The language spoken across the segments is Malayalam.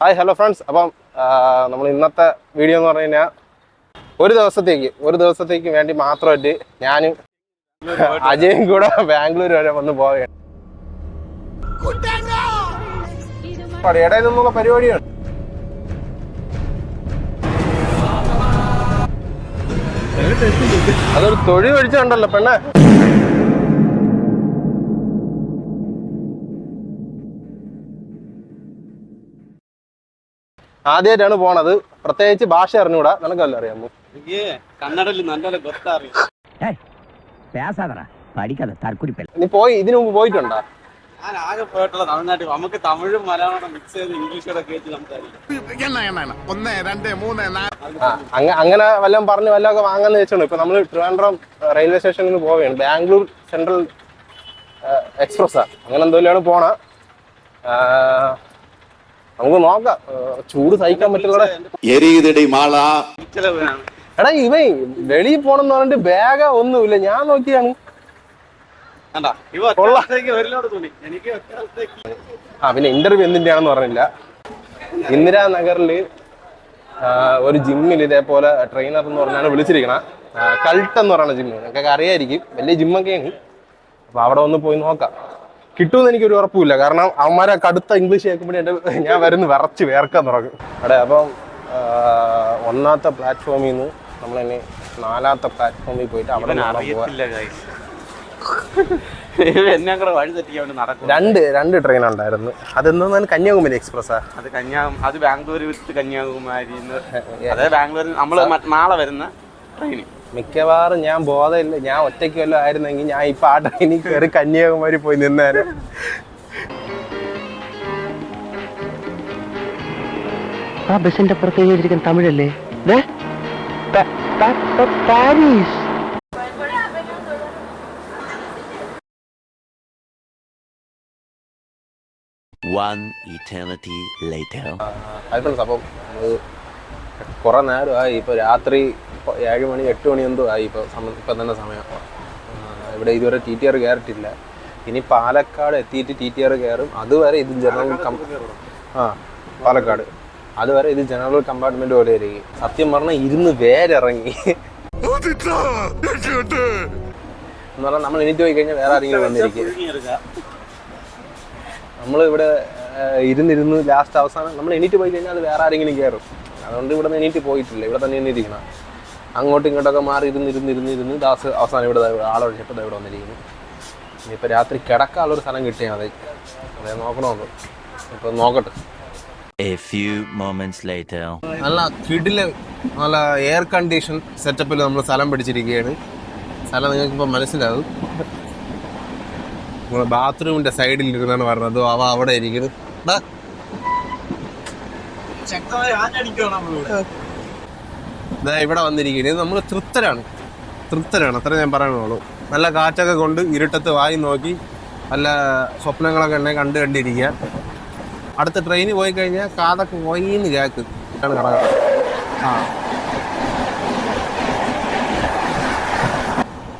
Hi hello friends. അപ്പം നമ്മൾ ഇന്നത്തെ വീഡിയോ എന്ന് പറഞ്ഞു കഴിഞ്ഞാൽ ഒരു ദിവസത്തേക്ക് വേണ്ടി മാത്രമായിട്ട് ഞാനും അജയും കൂടെ ബാംഗ്ലൂർ വരെ വന്ന് പോവുകയാണ്. ഇടയിൽ നിന്നുള്ള പരിപാടിയാണ്. അതൊരു തൊഴിൽ ഒഴിച്ചുണ്ടല്ലോ പെണ്ണെ. ആദ്യമായിട്ടാണ് പോണത്. പ്രത്യേകിച്ച് ഭാഷ അറിഞ്ഞൂടാ. നിനക്കല്ല അറിയാമോ? നീ പോയി ഇതിനു മുമ്പ് പോയിട്ടുണ്ടോ? നമുക്ക് തമിഴും മലയാളം മിക്സ് ചെയ്ത് ഇംഗ്ലീഷോടെ കേട്ട് സംസാരിക്കും. അങ്ങനെ വല്ലതും പറഞ്ഞ് വല്ലതൊക്കെ വാങ്ങാന്ന് വെച്ചോളൂ. ഇപ്പൊ നമ്മള് ട്രിവാൻഡ്രം റെയിൽവേ സ്റ്റേഷനിൽ നിന്ന് പോവുകയാണ്. ബാംഗ്ലൂർ സെൻട്രൽ എക്സ്പ്രസ്സാ അങ്ങനെ എന്തെങ്കിലുമാണ് പോണ. നമുക്ക് നോക്കാം. ചൂട് സഹിക്കാൻ പറ്റുന്ന എടാ ഇവ വെളിയിൽ പോണെന്ന് പറഞ്ഞിട്ട് ബാഗ് ഒന്നുമില്ല. ഞാൻ നോക്കിയാണ്. പിന്നെ ഇന്റർവ്യൂ എന്തിന്റെയാണെന്ന് പറഞ്ഞില്ല. ഇന്ദിരാനഗറില് ഒരു ജിമ്മിൽ ഇതേപോലെ ട്രെയിനർ എന്ന് പറഞ്ഞാണ് വിളിച്ചിരിക്കണം. കൾട്ട് എന്ന് പറയുന്ന ജിമ്മ് നിങ്ങൾക്കൊക്കെ അറിയായിരിക്കും. വലിയ ജിമ്മൊക്കെയാണ്. അപ്പൊ അവിടെ ഒന്ന് പോയി നോക്കാം. കിട്ടുമെന്ന് എനിക്കൊരു ഉറപ്പില്ല. കാരണം അവന്മാരെ കടുത്ത ഇംഗ്ലീഷ് കേൾക്കുമ്പോഴേ ഞാൻ വരുന്ന വിറച്ച് വേർക്കാൻ തുടങ്ങും. അവിടെ അപ്പം ഒന്നാമത്തെ പ്ലാറ്റ്ഫോമിൽ നിന്ന് നമ്മളിനി 4ാമത്തെ പ്ലാറ്റ്ഫോമിൽ പോയിട്ട് അവിടെ രണ്ട് ട്രെയിൻ ഉണ്ടായിരുന്നു. അതെന്താണ്? കന്യാകുമാരി എക്സ്പ്രസ്സാ. അത് ബാംഗ്ലൂർ വിത്ത് കന്യാകുമാരി. അതെ ബാംഗ്ലൂരിൽ നമ്മള് നാളെ വരുന്ന ട്രെയിൻ. മിക്കവാറും ഞാൻ ബോധമില്ല. ഞാൻ ഒറ്റയ്ക്ക് വല്ലതും ആയിരുന്നെങ്കിൽ ഞാൻ ഇപ്പൊ ആ ട്രെയിനിൽ കയറി കന്യാകുമാരി പോയി നിന്നേനെ. ആ ബസിന്റെ പുറത്ത് എഴുതിയിരിക്കുന്ന തമിഴല്ലേ? പാരീസ്. അപ്പം കുറെ നേരമായി. ഇപ്പൊ രാത്രി 7 മണി 8 മണി എന്തോ ആയി. ഇപ്പൊ തന്നെ സമയം. ഇവിടെ ഇതുവരെ TTR കയറിയിട്ടില്ല. ഇനി പാലക്കാട് എത്തിയിട്ട് TTR കയറും. അതുവരെ ഇത് ജനറൽ പാലക്കാട് അതുവരെ ഇത് ജനറൽ കമ്പാർട്ട്മെന്റ് പോലെ ആയിരിക്കും. സത്യം പറഞ്ഞാൽ ഇരുന്ന് വേരിറങ്ങി എന്ന് പറഞ്ഞാൽ നമ്മൾ എണീറ്റ് പോയി കഴിഞ്ഞാൽ വേറെ ആരെങ്കിലും വന്നിരിക്കും. നമ്മളിവിടെ ഇരുന്നിരുന്ന് ലാസ്റ്റ് അവസാനം നമ്മൾ എണീറ്റ് പോയി കഴിഞ്ഞാൽ അത് വേറെ ആരെങ്കിലും കയറും. അതുകൊണ്ട് ഇവിടെ നിന്ന് എണീറ്റ് പോയിട്ടില്ല. ഇവിടെ തന്നെ എണീറ്റിരിക്കണം. അങ്ങോട്ടും ഇങ്ങോട്ടൊക്കെ മാറി ഇരുന്ന് ദാസ് അവസാനം ഇവിടെ ആളൊഴിച്ചപ്പോൾ ഇവിടെ വന്നിരിക്കുന്നു. ഇനിയിപ്പോൾ രാത്രി കിടക്കാനുള്ളൊരു സ്ഥലം കിട്ടിയാൽ മതി. അതേ നോക്കണമെന്ന്. ഇപ്പം നോക്കട്ടെ. നല്ല കിടില് നല്ല എയർ കണ്ടീഷൻ സെറ്റപ്പിൽ നമ്മൾ സ്ഥലം പിടിച്ചിരിക്കുകയാണ്. സ്ഥലം നിങ്ങൾക്കിപ്പോൾ മനസ്സിലാവും. നമ്മളെ ബാത്റൂമിന്റെ സൈഡിൽ ഇരുന്നാണ് പറഞ്ഞത്. അവ അവിടെ ഇരിക്കുന്നത്. ഇവിടെ വന്നിരിക്കുന്നത് നമ്മൾ തൃപ്തരാണ്. അത്ര ഞാൻ പറയാനുള്ളൂ. നല്ല കാറ്റൊക്കെ കൊണ്ട് ഇരുട്ടത്ത് വായി നോക്കി നല്ല സ്വപ്നങ്ങളൊക്കെ ഉണ്ടെങ്കിൽ കണ്ടിരിക്കുക. അടുത്ത ട്രെയിന് പോയി കഴിഞ്ഞാൽ കാതൊക്കെ പോയിന്ന് കേക്ക് കിടക്കുന്നത്.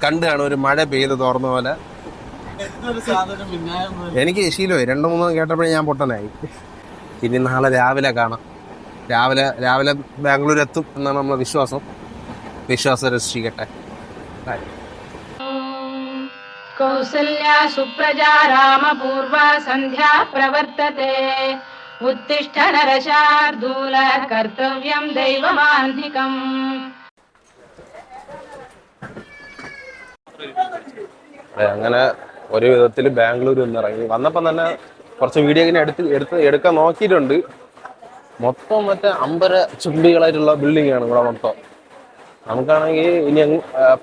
കണ്ടു കാണും ഒരു മഴ പെയ്ത് തോർന്ന പോലെ. എനിക്ക് ശീലമായി. 2-3 കേട്ടപ്പോഴേ ഞാൻ പൊട്ടനായി. ഇനി നാളെ രാവിലെ കാണാം. രാവിലെ ബാംഗ്ലൂർ എത്തും എന്നാണ് നമ്മളെ വിശ്വാസം രക്ഷിക്കട്ടെ. കൗസല്യാ സുപ്രജാ രാമപൂർവ സന്ധ്യാ പ്രവർത്തത്തെ ഉത്തിഷ്ഠ നരശാർദൂല കർത്തവ്യം ദൈവമാന്തികം. അങ്ങനെ ഒരു വിധത്തിൽ ബാംഗ്ലൂർ ഇറങ്ങി. വന്നപ്പം തന്നെ കുറച്ച് വീഡിയോ ഇങ്ങനെ എടുക്കാൻ നോക്കിയിട്ടുണ്ട്. മൊത്തം മറ്റേ അമ്പര ചുംബികളായിട്ടുള്ള ബിൽഡിംഗ് ആണ് ഇവിടെ മൊത്തം. നമുക്കാണെങ്കിൽ ഇനി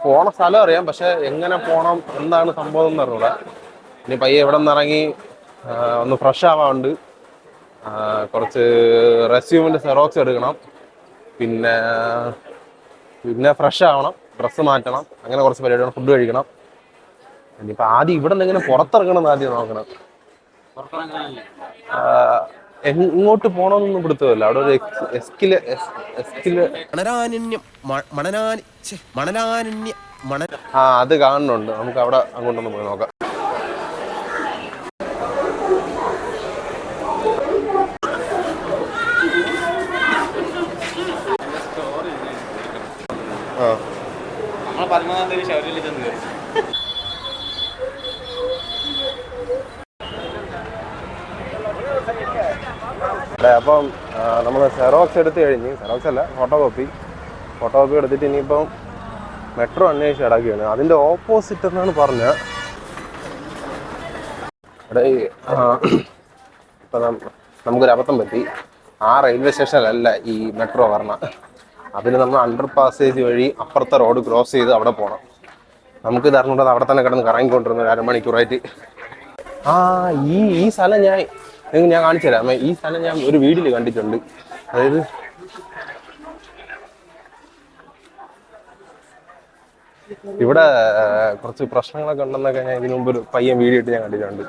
പോണ സ്ഥലം അറിയാം. പക്ഷെ എങ്ങനെ പോണം എന്താണ് സംഭവം എന്ന് അറിഞ്ഞൂടാ. ഇനി പയ്യെ ഇവിടെ നിന്ന് ഇറങ്ങി ഒന്ന് ഫ്രഷ് ആവാറുണ്ട്. കുറച്ച് റെസ്യൂമിൻ്റെ സെറോക്സ് എടുക്കണം. പിന്നെ ഫ്രഷ് ആവണം. ഡ്രസ്സ് മാറ്റണം. അങ്ങനെ കുറച്ച് പരിപാടിയാണ്. ഫുഡ് കഴിക്കണം. ഇനിയിപ്പോൾ ആദ്യം ഇവിടെ നിന്ന് എങ്ങനെ പുറത്തിറങ്ങണം എന്ന് ആദ്യം നോക്കണം. എങ്ങോട്ട് പോകണമെന്നൊന്നും പിടുത്തമല്ല. അവിടെ ഒരു അത് കാണുന്നുണ്ട്. നമുക്ക് അവിടെ അങ്ങോട്ടൊന്ന് പോയി നോക്കാം. 13-ാം തീയതി ശബരിമല ചെന്ന് കയറി. അപ്പം നമ്മൾ സെറോക്സ് എടുത്ത് കഴിഞ്ഞ്, സെറോക്സ് അല്ല ഫോട്ടോ കോപ്പി എടുത്തിട്ട് ഇനിയിപ്പം മെട്രോ അന്വേഷിച്ച് കിടക്കുകയാണ്. അതിൻ്റെ ഓപ്പോസിറ്റ് എന്നാണ് പറഞ്ഞത്. ഇവിടെ ഇപ്പം നമുക്കൊരു അബദ്ധം പറ്റി. ആ റെയിൽവേ സ്റ്റേഷനിലല്ല ഈ മെട്രോ പറഞ്ഞ. അതിന് നമ്മൾ അണ്ടർ പാസേജ് വഴി അപ്പുറത്തെ റോഡ് ക്രോസ് ചെയ്ത് അവിടെ പോകണം. നമുക്കിത് അറിഞ്ഞുകൊണ്ട് അവിടെ തന്നെ കിടന്ന് കറങ്ങിക്കൊണ്ടിരുന്ന ഒരു അരമണിക്കൂറായിട്ട്. ഈ സ്ഥലം ഞാൻ കാണിച്ചു തരാം. ഈ സ്ഥലം ഞാൻ ഒരു വീഡിയോയിൽ കണ്ടിട്ടുണ്ട്. അതായത് ഇവിടെ കുറച്ച് പ്രശ്നങ്ങളൊക്കെ ഉണ്ടെന്നൊക്കെ ഞാൻ ഇതിനു മുമ്പ് ഒരു പയ്യൻ വീഡിയോ ഇട്ട് ഞാൻ കണ്ടിട്ടുണ്ട്.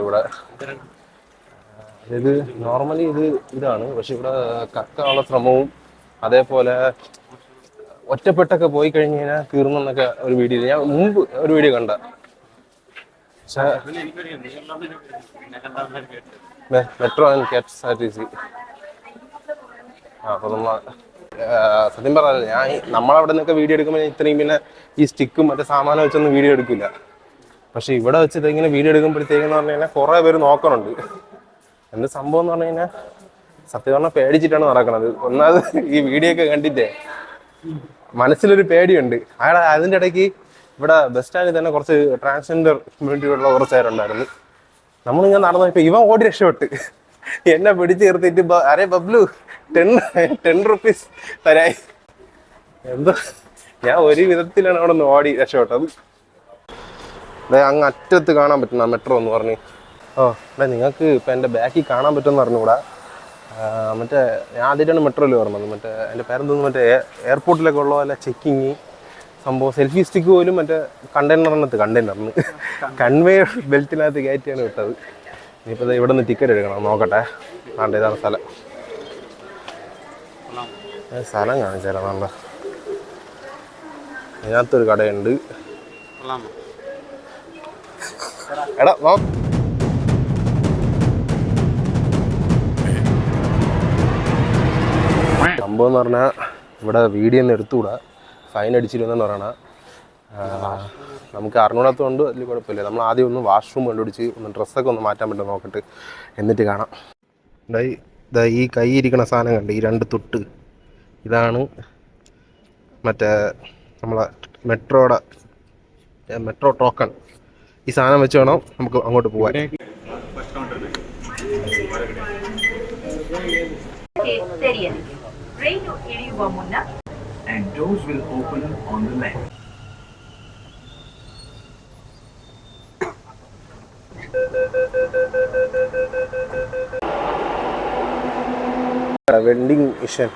ഇവിടെ അതായത് നോർമലി ഇതാണ്, പക്ഷെ ഇവിടെ കക്കാനുള്ള ശ്രമവും അതേപോലെ ഒറ്റപ്പെട്ടൊക്കെ പോയി കഴിഞ്ഞ് കഴിഞ്ഞാൽ തീർന്നെന്നൊക്കെ ഒരു വീഡിയോ ഞാൻ മുമ്പ് ഒരു വീഡിയോ കണ്ട. പക്ഷേ മെട്രോ ആൻഡ് KSRTC അപ്പോൾ സത്യം പറഞ്ഞാൽ നമ്മളവിടെ നിന്നൊക്കെ വീഡിയോ എടുക്കുമ്പോൾ ഇത്രയും പിന്നെ ഈ സ്റ്റിക്കും മറ്റേ സാമാനം വെച്ചൊന്നും വീഡിയോ എടുക്കില്ല. പക്ഷെ ഇവിടെ വെച്ചിട്ട് ഇങ്ങനെ വീഡിയോ എടുക്കുമ്പോഴത്തേക്കെന്ന് പറഞ്ഞു കഴിഞ്ഞാൽ കുറേ പേര് നോക്കണുണ്ട്. എന്ത് സംഭവം എന്ന് പറഞ്ഞു കഴിഞ്ഞാൽ സത്യം പറഞ്ഞാൽ പേടിച്ചിട്ടാണ് നടക്കണത്. ഒന്നാമത് ഈ വീഡിയോ ഒക്കെ കണ്ടിട്ടേ മനസ്സിലൊരു പേടിയുണ്ട്. അതിൻ്റെ ഇടയ്ക്ക് ഇവിടെ ബസ് സ്റ്റാൻഡിൽ തന്നെ കുറച്ച് ട്രാൻസ്ജെൻഡർ കമ്മ്യൂണിറ്റിയുള്ള കുറച്ച് പേരുണ്ടായിരുന്നു. നമ്മളിങ്ങനെ നടന്നു ഇപ്പം ഇവൻ ഓടി രക്ഷപ്പെട്ട് എന്നെ പിടിച്ച് നിർത്തിയിട്ട് അരേ ബബ്ലു 10 rupees തരായി. എന്തോ ഞാൻ ഒരു വിധത്തിലാണ് അവിടെ നിന്ന് ഓടി രക്ഷപ്പെട്ടത്. അങ്ങ് അറ്റത്ത് കാണാൻ പറ്റുന്ന മെട്രോ എന്ന് പറഞ്ഞ്. നിങ്ങൾക്ക് ഇപ്പം എൻ്റെ ബാക്കിൽ കാണാൻ പറ്റുമെന്ന് പറഞ്ഞുകൂടാ. മറ്റേ ഞാൻ ആദ്യമായിട്ടാണ് മെട്രോയിൽ പറഞ്ഞത്. മറ്റേ എൻ്റെ പേരെന്തോന്ന് മറ്റേ എയർപോർട്ടിലൊക്കെ ഉള്ള പോലെ ചെക്കിങ് സംഭവം. സെൽഫി സ്റ്റിക്ക് പോലും മറ്റേ കണ്ടെയ്നറിന് കൺവെയർ ബെൽറ്റിനകത്ത് കയറ്റിയാണ് വിട്ടത്. ഇനിയിപ്പോൾ ഇവിടെ നിന്ന് ടിക്കറ്റ് എടുക്കണം. നോക്കട്ടെ. ഇതാണ് സ്ഥലം. സ്ഥലം കാണിച്ചു തരാം. നല്ല ഇതിനകത്തൊരു കടയുണ്ട്. എടാ സംഭവം എന്ന് പറഞ്ഞാൽ ഇവിടെ വീഡിയോ ഒന്നും എടുത്തുകൂടാ, ഫൈൻ അടിച്ചിരുന്നെന്ന് പറയണ. നമുക്ക് അറിഞ്ഞൂടാത്തതുകൊണ്ട് വലിയ കുഴപ്പമില്ല. നമ്മൾ ആദ്യം ഒന്ന് വാഷ്റൂം കണ്ടുപിടിച്ച് ഒന്ന് ഡ്രസ്സൊക്കെ ഒന്ന് മാറ്റാൻ പറ്റും നോക്കിയിട്ട് എന്നിട്ട് കാണാം. ഈ കൈ ഇരിക്കണ സാധനം കണ്ട് ഈ 2 തൊട്ട് ഇതാണ് മറ്റേ നമ്മളെ മെട്രോ ടോക്കൺ. ഈ സാധനം വെച്ച് വേണം നമുക്ക് അങ്ങോട്ട് പോകാൻ. And doors will open on the left. Vending mission.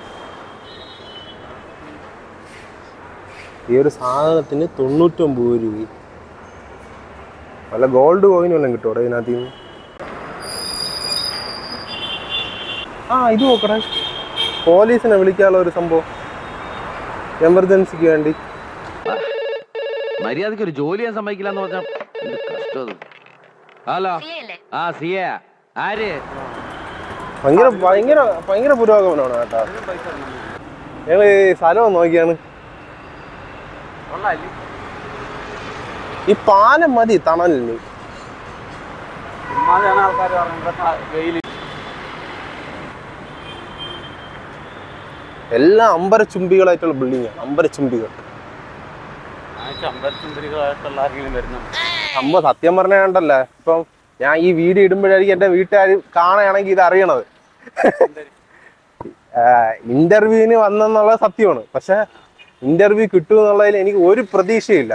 ഈ ഒരു സാധനത്തിന് 99 രൂപ. വല്ല ഗോൾഡ് കോയിനും എല്ലാം കിട്ടും അവിടെ ഇതിനകത്ത് നിന്ന്. ഇത് നോക്കണേ, പോലീസിനെ വിളിക്കാനുള്ള ഒരു സംഭവം എമർജൻസിക്ക് വേണ്ടി. മര്യാദക്ക് ഒരു ജോലി ചെയ്യാൻ സമ്മതിക്കില്ലെന്ന് പറഞ്ഞാൽ കഷ്ടം. ഹലോ, ആര്? ഭയങ്കര പുരോഗമനമാണ് കേട്ടോ. ഞങ്ങൾ സ്ഥലം നോക്കിയാണ്. ഈ പാലം മതി തണലിന്. എല്ലാം അമ്പരച്ചുംബികളായിട്ടുള്ള ബിൽഡിംഗ്. അമ്പരച്ചുംബികൾ സംഭവം സത്യം പറഞ്ഞാണ്ടല്ലേ. ഇപ്പം ഞാൻ ഈ വീഡിയോ ഇടുമ്പോഴായിരിക്കും എൻ്റെ വീട്ടുകാർ കാണുകയാണെങ്കിൽ ഇത് അറിയണത്. ഇന്റർവ്യൂവിന് വന്നെന്നുള്ളത് സത്യമാണ്. പക്ഷെ ഇന്റർവ്യൂ കിട്ടുമെന്നുള്ളതിൽ എനിക്ക് ഒരു പ്രതീക്ഷയില്ല.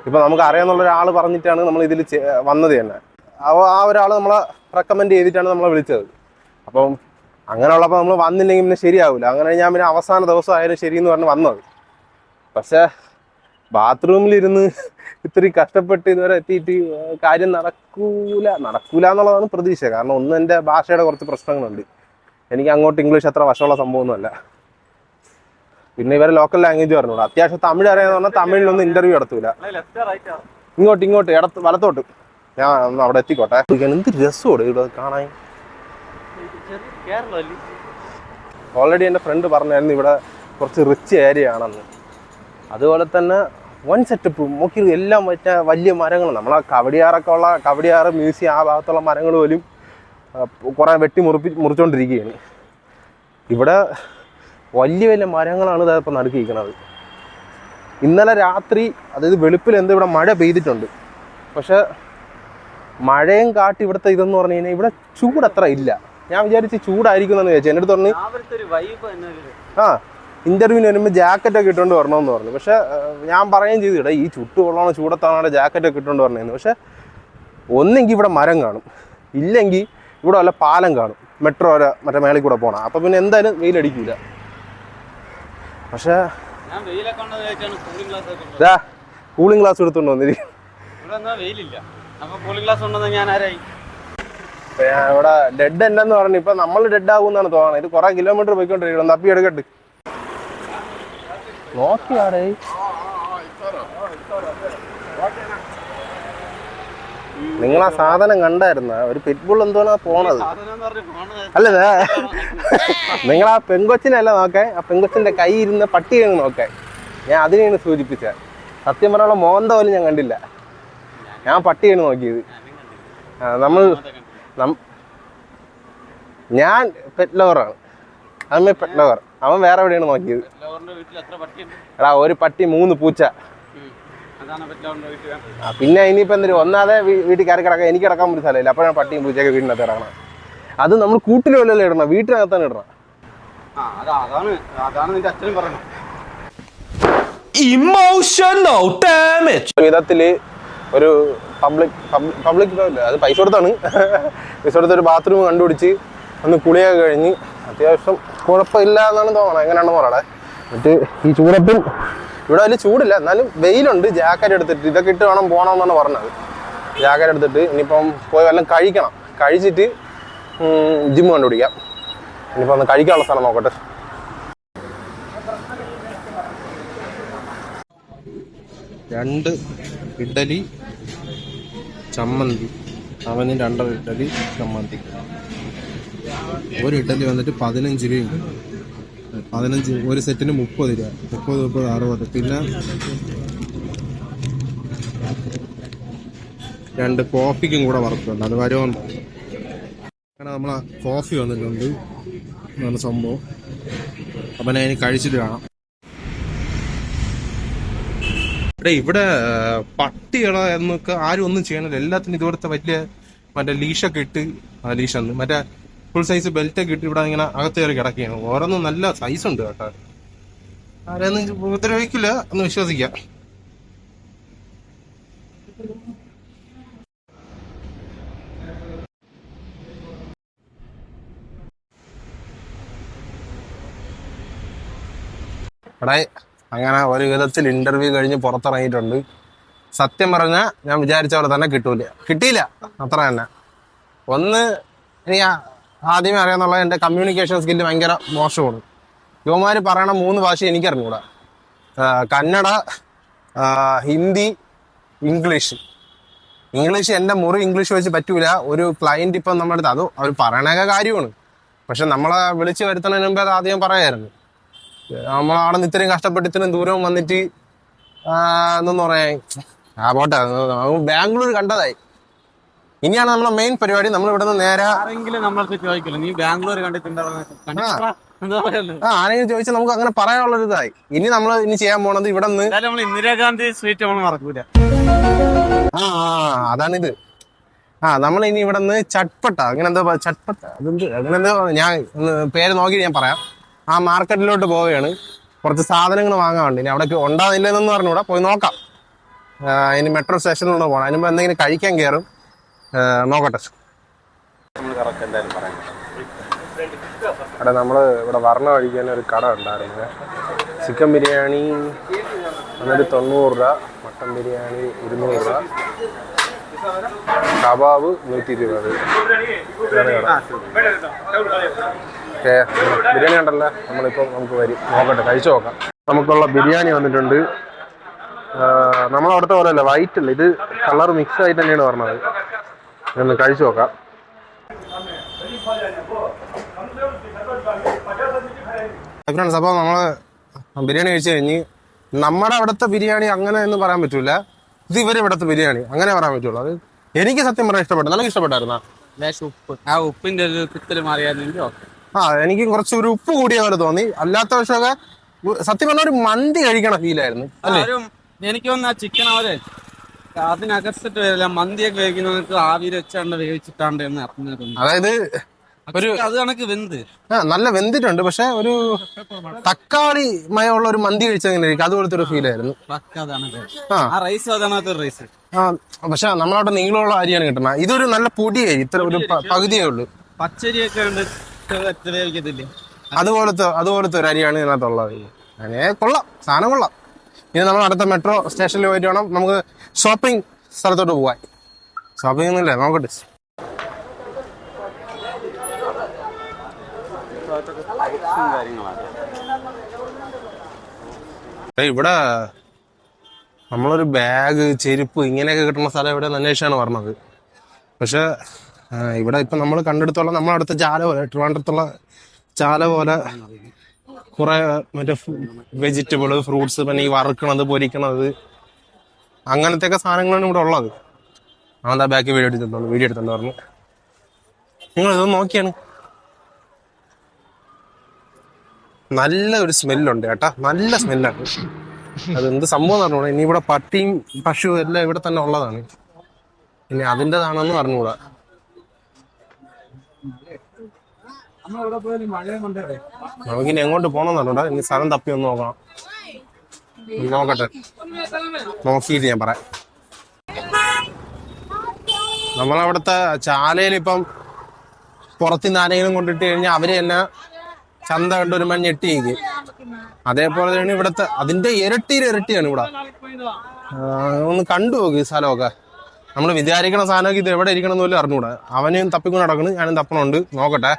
ഇപ്പൊ നമുക്ക് അറിയാന്നുള്ള ഒരാൾ പറഞ്ഞിട്ടാണ് നമ്മൾ ഇതിൽ വന്നത് തന്നെ. ആ ഒരാൾ നമ്മളെ റെക്കമെൻഡ് ചെയ്തിട്ടാണ് നമ്മളെ വിളിച്ചത്. അപ്പം അങ്ങനെയുള്ളപ്പോൾ നമ്മൾ വന്നില്ലെങ്കിൽ പിന്നെ ശരിയാവില്ല. അങ്ങനെ ഞാൻ പിന്നെ അവസാന ദിവസം ആയാലും ശരിയെന്ന് പറഞ്ഞ് വന്നത്. പക്ഷെ ബാത്റൂമിലിരുന്ന് ഇത്രയും കഷ്ടപ്പെട്ട് ഇതുവരെ എത്തിയിട്ട് കാര്യം നടക്കൂല എന്നുള്ളതാണ് പ്രതീക്ഷ. കാരണം ഒന്ന് എൻ്റെ ഭാഷയുടെ കുറച്ച് പ്രശ്നങ്ങളുണ്ട്. എനിക്ക് അങ്ങോട്ട് ഇംഗ്ലീഷ് അത്ര വശമുള്ള സംഭവമൊന്നുമല്ല. പിന്നെ ഇവരെ ലോക്കൽ ലാംഗ്വേജ് പറഞ്ഞൂടാ. അത്യാവശ്യം തമിഴ് അറിയാന്ന് പറഞ്ഞാൽ തമിഴിലൊന്നും ഇന്റർവ്യൂ നടത്തൂല. ഇങ്ങോട്ട് വലത്തോട്ട് ഞാൻ അവിടെ എത്തിക്കോട്ടെ. എന്ത് രസമാണ് ഇവിടെ കാണാൻ. ഓൾറെഡി എൻ്റെ ഫ്രണ്ട് പറഞ്ഞായിരുന്നു ഇവിടെ കുറച്ച് റിച്ച് ഏരിയ ആണെന്ന്. അതുപോലെ തന്നെ വൺ സെറ്റപ്പ് നോക്കി എല്ലാം മറ്റേ വലിയ മരങ്ങൾ, നമ്മളെ കവടിയാറ് മ്യൂസിയം ആ ഭാഗത്തുള്ള മരങ്ങൾ പോലും കുറേ വെട്ടി മുറിച്ചുകൊണ്ടിരിക്കുകയാണ്. ഇവിടെ വലിയ വലിയ മരങ്ങളാണ് ഇതായിപ്പോൾ നടുക്കിയിരിക്കുന്നത്. ഇന്നലെ രാത്രി, അതായത് വെളുപ്പിൽ ഇവിടെ മഴ പെയ്തിട്ടുണ്ട്. പക്ഷെ മഴയും കാട്ടി ഇവിടുത്തെ ഇതെന്ന് പറഞ്ഞു കഴിഞ്ഞാൽ ഇവിടെ ചൂടത്ര ഇല്ല. ഞാൻ വിചാരിച്ച് ചൂടായിരിക്കും എന്ന് വിചാരിച്ചു. എൻ്റെ അടുത്ത് പറഞ്ഞ് ഇൻ്റർവ്യൂവിന് വരുമ്പോൾ ജാക്കറ്റൊക്കെ ഇട്ടുകൊണ്ട് വരണമെന്ന് പറഞ്ഞു. പക്ഷെ ഞാൻ പറയുകയും ചെയ്തു, ഇവിടെ ഈ ചുട്ടുകൊള്ളാണ് ചൂടത്താണ് ജാക്കറ്റൊക്കെ ഇട്ടുകൊണ്ട് വരണമെന്ന്. പക്ഷെ ഒന്നെങ്കിൽ ഇവിടെ മരം കാണും, ഇല്ലെങ്കിൽ ഇവിടെ വല്ല പാലം കാണും, മെട്രോ മറ്റേ മേളിൽ കൂടെ പോകണം. അപ്പം പിന്നെ എന്തായാലും വെയിലടിക്കില്ല. പക്ഷേ ഇതാ കൂളിംഗ് ഗ്ലാസ് എടുത്തുകൊണ്ട് വന്നിരിക്കും. ഇവിടെ ഡെഡ് എൻഡെന്ന് പറഞ്ഞു. ഇപ്പം നമ്മൾ ഡെഡ് ആകുമെന്നാണ് തോന്നുന്നത്. ഇത് കുറേ കിലോമീറ്റർ പോയിക്കൊണ്ടിരിക്കണം. തപ്പി എടുക്കട്ട് നോക്കിയാടേ. നിങ്ങളാ സാധനം കണ്ടായിരുന്ന ഒരു പിറ്റ്ബുൾ എന്തോന്നാ പോണത്? അല്ല, നിങ്ങളാ പെങ്കൊച്ചിനല്ല നോക്കേ, ആ പെങ്കൊച്ചിന്റെ കൈ ഇരുന്ന പട്ടിയാണ് നോക്കേ. ഞാൻ അതിനെയാണ് സൂചിപ്പിച്ചത്. സത്യം പറയാനുള്ള മോന്ത പോലും ഞാൻ കണ്ടില്ല. ഞാൻ പട്ടിയാണ് നോക്കിയത്. ഞാൻ പെറ്റ് ലവറാണ്. അമ്മ പെറ്റ് ലവർ. അവൻ വേറെ എവിടെയാണ് നോക്കിയത്. എടാ, ഒരു പട്ടി 3 പൂച്ച. പിന്നെ ഇനിയിപ്പോൾ എന്തൊരു ഒന്നാതെ വീട്ടിൽ കയറി കിടക്കാൻ എനിക്ക് കിടക്കാൻ ഒരു സ്ഥലമില്ല. അപ്പോഴാണ് പട്ടിയും പൂച്ചയൊക്കെ വീടിനകത്ത് ഇടണം. അത് നമ്മൾ കൂട്ടിൽ വല്ലല്ലോ ഇടണം, വീട്ടിനകത്താണ് ഇടണം. വിധത്തില് ഒരു പബ്ലിക് അത് പൈസ കൊടുത്താണ്. പൈസ കൊടുത്തൊരു ബാത്റൂം കണ്ടുപിടിച്ച് ഒന്ന് കുളിയൊക്കെ കഴിഞ്ഞ് അത്യാവശ്യം കുഴപ്പമില്ല എന്നാണ് തോന്നണം. എങ്ങനെയാണെന്ന് പറയണേ. എന്നിട്ട് ഈ ചൂടത്തും ഇവിടെ വലിയ ചൂടില്ല, എന്നാലും വെയിലുണ്ട്. ജാക്കറ്റ് എടുത്തിട്ട് ഇതൊക്കെ ഇട്ട് വേണം പോകണമെന്നാണ് പറഞ്ഞത്. ജാക്കറ്റ് എടുത്തിട്ട് ഇനിയിപ്പം പോയി വല്ലതും കഴിക്കണം. കഴിച്ചിട്ട് ജിമ്മ് കണ്ടുപിടിക്കാം. ഇനിയിപ്പോൾ ഒന്ന് കഴിക്കാനുള്ള സ്ഥലം നോക്കട്ടെ. രണ്ട് ഇഡ്ഡലി ചമ്മന്തി. അവന് 2 ഇഡ്ഡലി ചമ്മന്തി. ഒരു ഇഡ്ഡലി വന്നിട്ട് 15 രൂപയുണ്ട്. 15 ഒരു സെറ്റിന് 30 രൂപ. 30, 60. പിന്നെ 2 കോഫിക്കും കൂടെ വറുത്തുണ്ട്. അത് വരുമെന്ന് അങ്ങനെ നമ്മളെ കോഫി വന്നിട്ടുണ്ട്. അതാണ് സംഭവം. അപ്പം ഞാൻ ഇനി കഴിച്ചിട്ട് കാണാം. ഇവിടെ പട്ടികളോ എന്നൊക്കെ ആരും ഒന്നും ചെയ്യണില്ല. എല്ലാത്തിനും ഇതുപോലത്തെ വലിയ മറ്റേ ലീഷൊക്കെ ഇട്ട്, ലീഷന്ന് മറ്റേ ഫുൾ സൈസ് ബെൽറ്റൊക്കെ ഇട്ട് ഇവിടെ ഇങ്ങനെ അകത്ത് കയറി കിടക്കുകയാണ്. ഓരോന്നും നല്ല സൈസ് ഉണ്ട് കേട്ടോ. ആരെയൊന്നും ഉപദ്രവിക്കില്ല എന്ന് വിശ്വസിക്കാം. അവിടെ അങ്ങനെ ഒരു വിധത്തിൽ ഇന്റർവ്യൂ കഴിഞ്ഞ് പുറത്തിറങ്ങിയിട്ടുണ്ട്. സത്യം പറഞ്ഞാൽ ഞാൻ വിചാരിച്ച പോലെ തന്നെ കിട്ടിയില്ല. അത്ര തന്നെ. ഒന്ന് ഇനി ആദ്യമേ അറിയാന്നുള്ള എൻ്റെ കമ്മ്യൂണിക്കേഷൻ സ്കില്ല് ഭയങ്കര മോശമാണ്. യുവമാർ പറയണ 3 ഭാഷ എനിക്കറിഞ്ഞൂടാ. കന്നഡ, ഹിന്ദി, ഇംഗ്ലീഷ്. എൻ്റെ മുറി ഇംഗ്ലീഷ് വെച്ച് പറ്റൂല. ഒരു ക്ലയൻറ്റ് ഇപ്പം നമ്മുടെ അടുത്ത്, അത് അവർ പറയണൊക്കെ കാര്യമാണ്. പക്ഷെ നമ്മളെ വിളിച്ച് വരുത്തുന്നതിന് മുമ്പേ അത് ആദ്യം പറയായിരുന്നു. നമ്മളവിടെ നിന്ന് ഇത്രയും കഷ്ടപ്പെട്ട് ഇത്രയും ദൂരം വന്നിട്ട് എന്തെന്ന് പറയാൻ പോട്ടെ. ബാംഗ്ലൂർ കണ്ടതായി. ഇനിയാണ് നമ്മളെ മെയിൻ പരിപാടി. നമ്മൾ ഇവിടെ നിന്ന് നേരെ ആരെങ്കിലും ചോദിച്ചാൽ നമുക്ക് അങ്ങനെ പറയാനുള്ളൊരു ഇതായി. ഇനി നമ്മൾ ചെയ്യാൻ പോണത് ഇവിടെ നിന്ന് ഇന്ദിരാഗാന്ധി സ്ട്രീറ്റ് നമ്മൾ മറക്കൂല. അതാണിത്. നമ്മൾ ഇനി ഇവിടെ നിന്ന് ചട്പട്ട അങ്ങനെ എന്തോ ചട്പട്ട അങ്ങനെ എന്തോ ഞാൻ പേര് നോക്കി ഞാൻ പറയാം. ആ മാർക്കറ്റിലോട്ട് പോവുകയാണ്. കുറച്ച് സാധനങ്ങൾ വാങ്ങാറുണ്ട്. ഇനി അവിടെ ഉണ്ടാകുന്നില്ലെന്നൊന്നും പറഞ്ഞുകൂടാ, പോയി നോക്കാം. ഇനി മെട്രോ സ്റ്റേഷനിലൂടെ പോകണം. അതിനുമ്പോൾ എന്തെങ്കിലും കഴിക്കാൻ കയറും. നോക്കട്ടെ. അവിടെ നമ്മൾ ഇവിടെ വരണ വഴിക്കാൻ ഒരു കട ഉണ്ടായിരുന്നു. ചിക്കൻ ബിരിയാണി എന്നിട്ട് 90 രൂപ, മട്ടൻ ബിരിയാണി 200 രൂപ, കബാബ് 120. ബിരിയാണി ഉണ്ടല്ലോ. നമ്മളിപ്പം നമുക്ക് വരും, നോക്കട്ടെ, കഴിച്ചു നോക്കാം. നമുക്കുള്ള ബിരിയാണി വന്നിട്ടുണ്ട്. നമ്മളവിടുത്തെ പോലെ അല്ല, വൈറ്റ് അല്ല, ഇത് കളർ മിക്സ് ആയിട്ട് തന്നെയാണ് പറഞ്ഞത്. ഒന്ന് കഴിച്ചു നോക്കാം. ഫ്രണ്ട്സ്, അപ്പോൾ നമ്മൾ ബിരിയാണി കഴിച്ചു കഴിഞ്ഞ് നമ്മുടെ അവിടുത്തെ ബിരിയാണി അങ്ങനെ എന്ന് പറയാൻ പറ്റൂല, ഇത് ഇവരെ ഇവിടുത്തെ ബിരിയാണി അങ്ങനെ പറയാൻ പറ്റുള്ളൂ. അത് എനിക്ക് സത്യം പറയാൻ ഇഷ്ടപ്പെട്ടു. നിനക്ക് ഇഷ്ടപ്പെട്ടായിരുന്നാ? ഉപ്പ് ആ ഉപ്പിന്റെ ഒരു കുത്തല് മാറിയായിരുന്നെങ്കിൽ ഓക്കെ. എനിക്ക് കുറച്ച് ഒരു ഉപ്പ് കൂടിയ പോലെ തോന്നി. അല്ലാത്ത പക്ഷമൊക്കെ സത്യം പറഞ്ഞ ഒരു മന്തി കഴിക്കണ ഫീലായിരുന്നു അല്ലേ? എനിക്ക് തോന്നുന്നു ആ ചിക്കൻ അവര് അതിനകത്തിട്ട് വരില്ല, മന്തിയൊക്കെ വേവിക്കുന്നവർക്ക് ആവിയിൽ വെച്ചാണ്ട് വേവിച്ചിട്ടാണ്ട് എന്ന് അറിഞ്ഞു. അതായത് ഒരു അത് കണക്ക് വെന്ത് നല്ല വെന്തിട്ടുണ്ട്, പക്ഷെ ഒരു തക്കാളി മയമുള്ള ഒരു മന്തി കഴിച്ചെങ്ങനെ അതുപോലത്തെ ഒരു ഫീൽ ആയിരുന്നു. റൈസ് അതാണ് റൈസ്. പക്ഷെ നമ്മളവിടെ നീളമുള്ള അരിയാണ് കിട്ടുന്നത്. ഇതൊരു നല്ല പൊടിയായി, ഇത്ര ഒരു പകുതിയേ ഉള്ളൂ. പച്ചരിയൊക്കെ അതുപോലത്തെ ഒരു അരിയാണ് ഇതിനകത്തുള്ളത്. അങ്ങനെ കൊള്ളാം, സാധനം കൊള്ളാം. ഇനി നമ്മൾ അടുത്ത മെട്രോ സ്റ്റേഷനിൽ പോയിട്ട് വേണം നമുക്ക് ഷോപ്പിംഗ് സ്ഥലത്തോട്ട് പോവാൻ. ഷോപ്പിംഗ് ഒന്നുമില്ലേ, നോക്കട്ടെ. ഇവിടെ നമ്മളൊരു ബാഗ്, ചെരുപ്പ് ഇങ്ങനെയൊക്കെ കിട്ടുന്ന സ്ഥലം ഇവിടെ അന്വേഷിച്ചാണ് പറഞ്ഞത്. പക്ഷെ ഇവിടെ ഇപ്പം നമ്മൾ കണ്ടെടുത്തോളം നമ്മളടുത്ത ചാല പോലെ, ട്രിവാൻഡ്രത്തുള്ള ചാല പോലെ കുറെ മറ്റേ വെജിറ്റബിൾ, ഫ്രൂട്ട്സ്, പിന്നെ ഈ വറുക്കണത്, പൊരിക്കണത്, അങ്ങനത്തെയൊക്കെ സാധനങ്ങളാണ് ഇവിടെ ഉള്ളത്. അവന്താ ബാക്കി വീഡിയോ എടുത്തിട്ടുണ്ട് പറഞ്ഞു. നിങ്ങൾ ഇതൊന്ന് നോക്കിയാണ്, നല്ല ഒരു സ്മെല്ലുണ്ട് കേട്ടാ, നല്ല സ്മെല്ലാണ്. അതെന്ത് സംഭവം എന്ന് പറഞ്ഞൂടാ. ഇനി ഇവിടെ പട്ടിയും പശുവും എല്ലാം ഇവിടെ തന്നെ ഉള്ളതാണ്. ഇനി അതിൻ്റെതാണെന്ന് പറഞ്ഞുകൂടാ. നമുക്കിനി എങ്ങോട്ട് പോകണം പറഞ്ഞൂടാ. ഇനി സ്ഥലം തപ്പി ഒന്ന് നോക്കണം. നോക്കട്ടെ, നോക്കിയിട്ട് ഞാൻ പറയാം. നമ്മളവിടുത്തെ ചാലയിൽ ഇപ്പം പുറത്തുനിന്ന് ആരെങ്കിലും കൊണ്ടിട്ട് കഴിഞ്ഞാൽ അവര് തന്നെ ചന്ത കണ്ട് ഒരു മഞ്ഞ് ഞെട്ടിയിരിക്കും. അതേപോലെ തന്നെ ഇവിടുത്തെ അതിന്റെ ഇരട്ടിയാണ് ഇവിടെ. ഒന്ന് കണ്ടു നോക്ക് ഈ സ്ഥലമൊക്കെ. നമ്മൾ വിചാരിക്കണ സാധനമൊക്കെ ഇത് എവിടെ ഇരിക്കണം എന്ന് പോലും അറിഞ്ഞൂടാ. അവനും തപ്പിക്കൊണ്ട് നടക്കണം, ഞാനും തപ്പണുണ്ട്. നോക്കട്ടെ.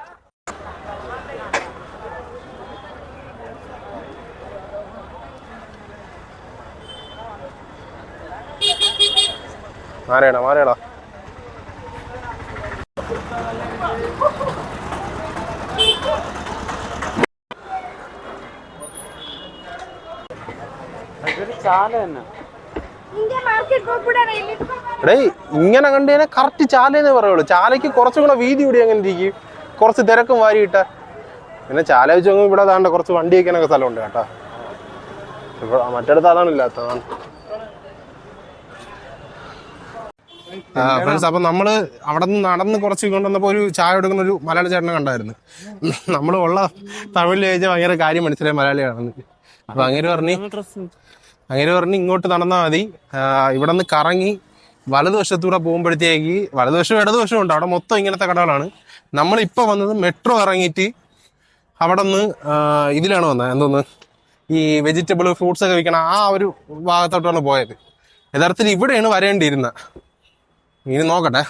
മാറിയടാ ഇങ്ങനെ കണ്ടതിനെ കറക്റ്റ് ചാലയെന്നേ പറയുള്ളൂ. ചാലയ്ക്ക് കുറച്ചും കൂടെ വീതി കൂടി അങ്ങനെ ഇരിക്കും, കുറച്ച് തിരക്കും വാരിയിട്ട. പിന്നെ ചാല വെച്ച് നോക്കുമ്പോൾ ഇവിടെ അതാണ്ട് കുറച്ച് വണ്ടി വയ്ക്കാനൊക്കെ സ്ഥലമുണ്ട് കേട്ടോ. മറ്റടുത്ത് അതാണ് ഇല്ലാത്തതാണ്. ഫ്രണ്ട്സ്, അപ്പൊ നമ്മള് അവിടെ നിന്ന് നടന്ന് കുറച്ച് കൊണ്ടുവന്നപ്പോ ഒരു ചായ എടുക്കുന്ന ഒരു മലയാളി ചേട്ടനെ കണ്ടായിരുന്നു. നമ്മൾ ഉള്ള തമിഴിൽ ചോദിച്ചാൽ ഭയങ്കര കാര്യം മനസ്സിലായി മലയാളിയാണെന്ന്. അപ്പൊ അങ്ങനെ പറഞ്ഞ് ഇങ്ങോട്ട് നടന്നാൽ മതി. ഇവിടെ നിന്ന് കറങ്ങി വലതുവശത്തൂടെ പോകുമ്പോഴത്തേക്ക്, വലതുവശവും ഇടതുവശവും ഉണ്ട്, അവിടെ മൊത്തം ഇങ്ങനത്തെ കടകളാണ്. നമ്മളിപ്പോ വന്നത് മെട്രോ ഇറങ്ങിയിട്ട് അവിടെ നിന്ന് ഇതിലാണ് വന്നത്, എന്തോന്ന് ഈ വെജിറ്റബിൾ, ഫ്രൂട്ട്സ് ഒക്കെ വിൽക്കണം ആ ഒരു ഭാഗത്തോട്ടാണ് പോയത്. യഥാർത്ഥത്തിൽ ഇവിടെയാണ് വരേണ്ടിയിരുന്നത്. ഇനി നോക്കട്ടെ.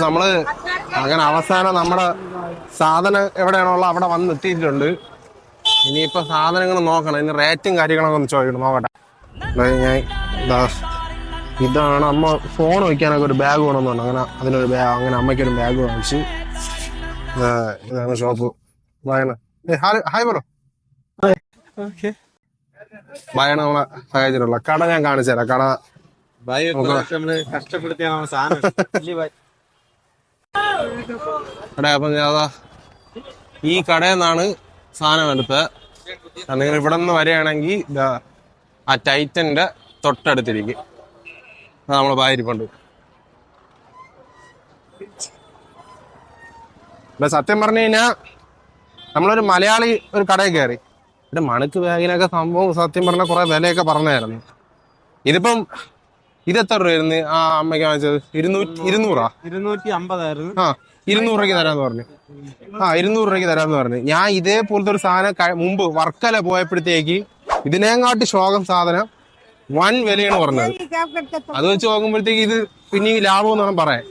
നമ്മള് അങ്ങനെ അവസാനം നമ്മുടെ സാധനം എവിടെയാണുള്ള അവിടെ വന്ന് എത്തിയിട്ടുണ്ട്. ഇനിയിപ്പോ സാധനങ്ങൾ നോക്കണം, ഇനി റേറ്റും കാര്യങ്ങളൊക്കെ ഒന്ന് ചോദിക്കണം. നോക്കട്ടെ. ഞാൻ ഇതാണ് അമ്മ ഫോൺ വയ്ക്കാനൊക്കെ ഒരു ബാഗ് വേണമെന്ന് പറഞ്ഞു. അങ്ങനെ അതിനൊരു ബാഗ്, അങ്ങനെ അമ്മയ്ക്കൊരു ബാഗ് വാങ്ങിച്ച്. ഇതാണ് ഷോപ്പ്. ഹായ് പറോ. ഭയാണ് നമ്മളെ സഹായിച്ചിട്ടുള്ള കട ഞാൻ കാണിച്ചു തരാം. കട അപ്പം ഈ കടയിൽ നിന്നാണ് സാധനം എടുത്തത്. നിങ്ങൾ ഇവിടെ നിന്ന് വരികയാണെങ്കിൽ ആ ടൈറ്റന്റെ തൊട്ടടുത്തിരിക്കും. നമ്മളെ ബായിരിപ്പുണ്ട്. സത്യം പറഞ്ഞു കഴിഞ്ഞാൽ നമ്മളൊരു മലയാളി ഒരു കടയിൽ കയറി. ഇവിടെ മണക്ക് ബാഗിനൊക്കെ സംഭവം സത്യം പറഞ്ഞാൽ കുറെ വിലയൊക്കെ പറഞ്ഞായിരുന്നു. ഇതിപ്പം ഇതെത്ര രൂപയായിരുന്നു ആ അമ്മയ്ക്ക് വാങ്ങിച്ചത്? 200 250 200 രൂപയ്ക്ക് തരാന്ന് പറഞ്ഞു. 200 രൂപയ്ക്ക് തരാന്ന് പറഞ്ഞു. ഞാൻ ഇതേപോലത്തെ ഒരു സാധനം മുമ്പ് വർക്കല പോയപ്പോഴത്തേക്ക് ഇതിനെങ്ങാട്ടി ശോകം സാധനം വൻ വിലയാണ് പറഞ്ഞത്. അത് വെച്ച് നോക്കുമ്പോഴത്തേക്ക് ഇത് പിന്നെ ലാഭം എന്ന് വേണം പറയാൻ.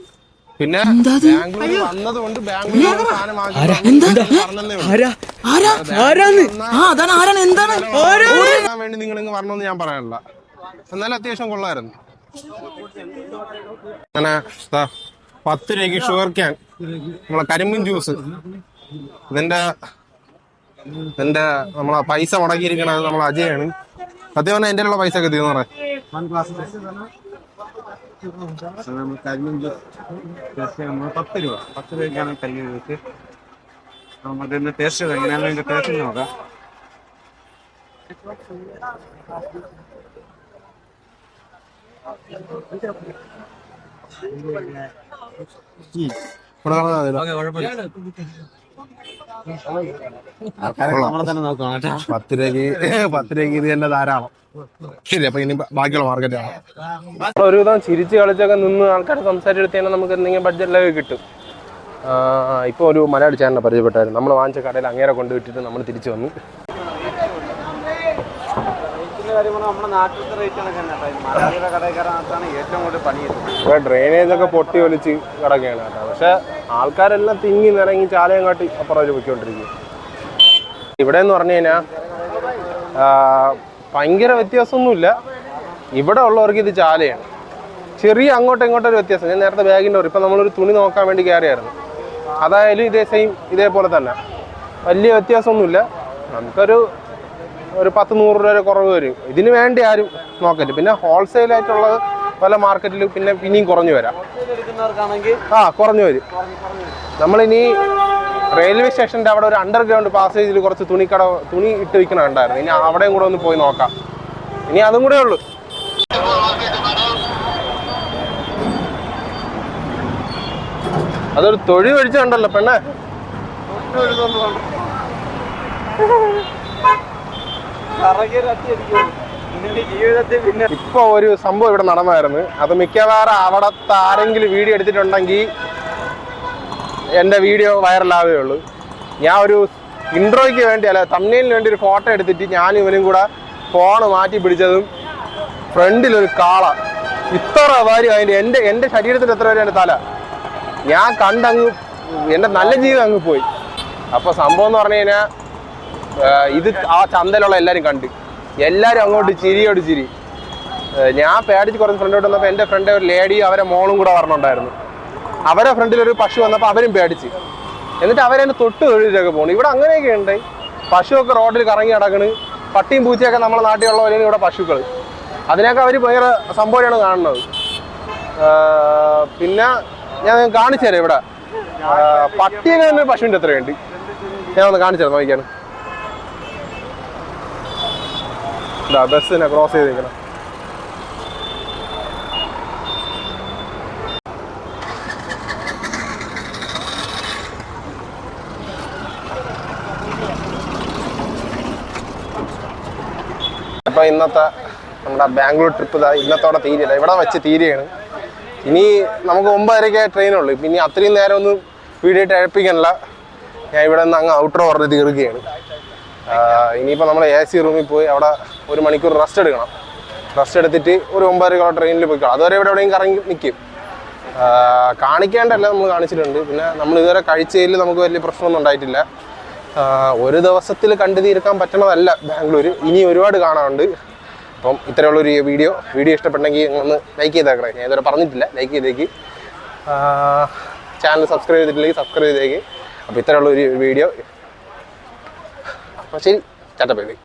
പിന്നെ ബാംഗ്ലൂർ വന്നത് കൊണ്ട് ബാംഗ്ലൂർ സാധനം വേണ്ടി നിങ്ങൾ ഇങ്ങ് വരണമെന്ന് ഞാൻ പറയാനില്ല. എന്നാലും അത്യാവശ്യം കൊള്ളായിരുന്നു. അങ്ങനെ 10 രൂപയ്ക്ക് ഷുഗർ ക്യാൻ, നമ്മളെ കരിമ്പിൻ ജ്യൂസ്. ഇതിന്റെ നമ്മളെ പൈസ മുടക്കിയിരിക്കണത് നമ്മളെ അജയാണ്. സത്യം പറഞ്ഞാൽ എൻ്റെ ഉള്ള പൈസ ഒക്കെ തീർന്നു പറയാം. കരിമീൻ ജ്യൂസ് 10 രൂപ. 10 രൂപയ്ക്കാണ് കരിമീൻ ജ്യൂസ്. നമുക്കതിന്റെ ടേസ്റ്റ് എങ്ങനെയാണെന്ന് അതിന്റെ ടേസ്റ്റ് നോക്കാം. നമ്മളെ തന്നെ നോക്കണം കേട്ടോ. 10 രൂപയ്ക്ക് ഇത് തന്നെ ധാരാളം. ശരി, അപ്പൊ ഇനി ബാക്കിയുള്ള മാർക്കറ്റാണ്. ഒരുവിധം ചിരിച്ച് കളിച്ചൊക്കെ നിന്ന് ആൾക്കാർ സംസാരിച്ചെടുത്ത് തന്നെ നമുക്ക് എന്തെങ്കിലും ബഡ്ജറ്റിലൊക്കെ കിട്ടും. ഇപ്പോൾ ഒരു മലയാളി ചാനലിനെ പരിചയപ്പെട്ടായിരുന്നു. നമ്മൾ വാങ്ങിച്ച കടയിൽ അങ്ങേരെ കൊണ്ടുവിട്ടിട്ട് നമ്മൾ തിരിച്ചു വന്നു. നമ്മുടെ നാട്ടിലത്തെ റേറ്റ് കടക്കാരാണ് ഏറ്റവും കൂടുതൽ പണി കിട്ടുന്നത്. ഇവിടെ ഡ്രെയിനേജൊക്കെ പൊട്ടി ഒലിച്ച് കിടക്കുകയാണ് കേട്ടോ. പക്ഷെ ആൾക്കാരെല്ലാം തിങ്ങി നിറങ്ങി ചാലയും കാട്ടി അപ്പുറം പോയിക്കൊണ്ടിരിക്കും. ഇവിടെ എന്ന് പറഞ്ഞു കഴിഞ്ഞാൽ ഭയങ്കര വ്യത്യാസമൊന്നുമില്ല. ഇവിടെ ഉള്ളവർക്ക് ഇത് ചാലയാണ്. ചെറിയ അങ്ങോട്ടും ഇങ്ങോട്ടും ഒരു വ്യത്യാസം. ഞാൻ നേരത്തെ ബാഗിൻ്റെ ഇപ്പം നമ്മളൊരു തുണി നോക്കാൻ വേണ്ടി കയറിയായിരുന്നു. അതായാലും ഇതേപോലെ തന്നെ വലിയ വ്യത്യാസമൊന്നുമില്ല. നമുക്കൊരു 10-100 രൂപ കുറവ് വരും. ഇതിന് വേണ്ടി ആരും നോക്കല്ല. പിന്നെ ഹോൾസെയിലായിട്ടുള്ളത് പല മാർക്കറ്റിൽ പിന്നെയും കുറഞ്ഞു വരാം. കുറഞ്ഞു വരും. നമ്മളിനി റെയിൽവേ സ്റ്റേഷൻ്റെ അവിടെ ഒരു അണ്ടർഗ്രൗണ്ട് പാസേജിൽ കുറച്ച് തുണി ഇട്ട് വിൽക്കണുണ്ടായിരുന്നു. ഇനി അവിടെയും കൂടെ ഒന്ന് പോയി നോക്കാം. ഇനി അതും കൂടെ ഉള്ളു. അതൊരു തൊഴി ഒഴിച്ചുണ്ടല്ലോ പെണ്ണെ. ഇപ്പൊ ഒരു സംഭവം ഇവിടെ നടന്നായിരുന്നു. അത് മിക്കവാറും അവിടത്തെ ആരെങ്കിലും വീഡിയോ എടുത്തിട്ടുണ്ടെങ്കിൽ എൻ്റെ വീഡിയോ വൈറലാവേ ഉള്ളൂ. ഞാൻ ഒരു ഇൻട്രോയ്ക്ക് വേണ്ടി അല്ല, തമ്പ്നെയിലിന് വേണ്ടി ഒരു ഫോട്ടോ എടുത്തിട്ട് ഞാനും ഇവനും കൂടെ ഫോണ് മാറ്റി പിടിച്ചതും ഫ്രണ്ടിലൊരു കാള ഇത്ര വരും. എൻ്റെ ശരീരത്തിൽ എത്ര വരും എൻ്റെ തല. ഞാൻ കണ്ടങ്ങ് എൻ്റെ നല്ല ജീവിതം അങ്ങ് പോയി. അപ്പോൾ സംഭവം എന്ന് പറഞ്ഞു കഴിഞ്ഞാൽ ഇത് ആ ചന്തയിലുള്ള എല്ലാവരും കണ്ട് എല്ലാവരും അങ്ങോട്ട് ചിരിയോട് ചിരി. ഞാൻ പേടിച്ച് കുറച്ച് ഫ്രണ്ടോട്ട് വന്നപ്പോൾ എൻ്റെ ഫ്രണ്ട് ഒരു ലേഡി അവരെ മോളും കൂടെ പറഞ്ഞിട്ടുണ്ടായിരുന്നു. അവരെ ഫ്രണ്ടിലൊരു പശു വന്നപ്പോൾ അവരും പേടിച്ച്. എന്നിട്ട് അവരെന്നെ തൊട്ട് തൊഴിലൊക്കെ പോകണം. ഇവിടെ അങ്ങനെയൊക്കെ ഉണ്ട്. പശുവൊക്കെ റോഡിൽ കറങ്ങി നടക്കണ്. പട്ടിയും പൂച്ചയൊക്കെ നമ്മുടെ നാട്ടിലുള്ള പോലെയാണ് ഇവിടെ പശുക്കൾ. അതിനൊക്കെ അവർ ഭയങ്കര സംഭവമാണ് കാണുന്നത്. പിന്നെ ഞാൻ കാണിച്ചു തരാം. ഇവിടെ പട്ടിയൊക്കെ തന്നെ പശുവിൻ്റെ എത്രയുണ്ട് ഞാൻ ഒന്ന് കാണിച്ചു തരാം. നോക്കിയാണ് ബസ്സിനെ ക്രോസ് ചെയ്തിരിക്കണം. അപ്പൊ ഇന്നത്തെ നമ്മുടെ ബാംഗ്ലൂർ ട്രിപ്പ് ഇന്നത്തോടെ തീരുകയില്ല. ഇവിടെ വെച്ച് തീരുകയാണ്. ഇനി നമുക്ക് 9:30 ട്രെയിനുള്ളൂ. പിന്നെ അത്രയും നേരം ഒന്നും വീഡിയോ ഇഴപ്പിക്കണില്ല. ഞാൻ ഇവിടെ നിന്ന് അങ്ങ് ഔട്ടർ പറഞ്ഞ് തീർക്കുകയാണ്. ഇനിയിപ്പോൾ നമ്മൾ AC റൂമിൽ പോയി അവിടെ 1 മണിക്കൂർ റെസ്റ്റ് എടുക്കണം. റെസ്റ്റ് എടുത്തിട്ട് ഒരു 9:30 ട്രെയിനിൽ പോയിക്കണം. അതുവരെ എവിടെയും കറങ്ങി നിൽക്കും. കാണിക്കേണ്ടല്ല നമ്മൾ കാണിച്ചിട്ടുണ്ട്. പിന്നെ നമ്മൾ ഇതുവരെ കഴിച്ചതിൽ നമുക്ക് വലിയ പ്രശ്നമൊന്നും ഉണ്ടായിട്ടില്ല. ഒരു ദിവസത്തിൽ കണ്ടു തീർക്കാൻ പറ്റണതല്ല ബാംഗ്ലൂർ. ഇനി ഒരുപാട് കാണാനുണ്ട്. അപ്പം ഇത്രയുള്ളൊരു വീഡിയോ ഇഷ്ടപ്പെട്ടെങ്കിൽ ഒന്ന് ലൈക്ക് ചെയ്തേക്കണേ. ഞാൻ ഇതുവരെ പറഞ്ഞിട്ടില്ല, ലൈക്ക് ചെയ്തേക്ക്. ചാനൽ സബ്സ്ക്രൈബ് ചെയ്തിട്ടില്ലെങ്കിൽ സബ്സ്ക്രൈബ് ചെയ്തേക്ക്. അപ്പോൾ ഇത്രയുള്ളൊരു വീഡിയോ. അപ്പോൾ ശരി, ചാറ്റ ബൈ.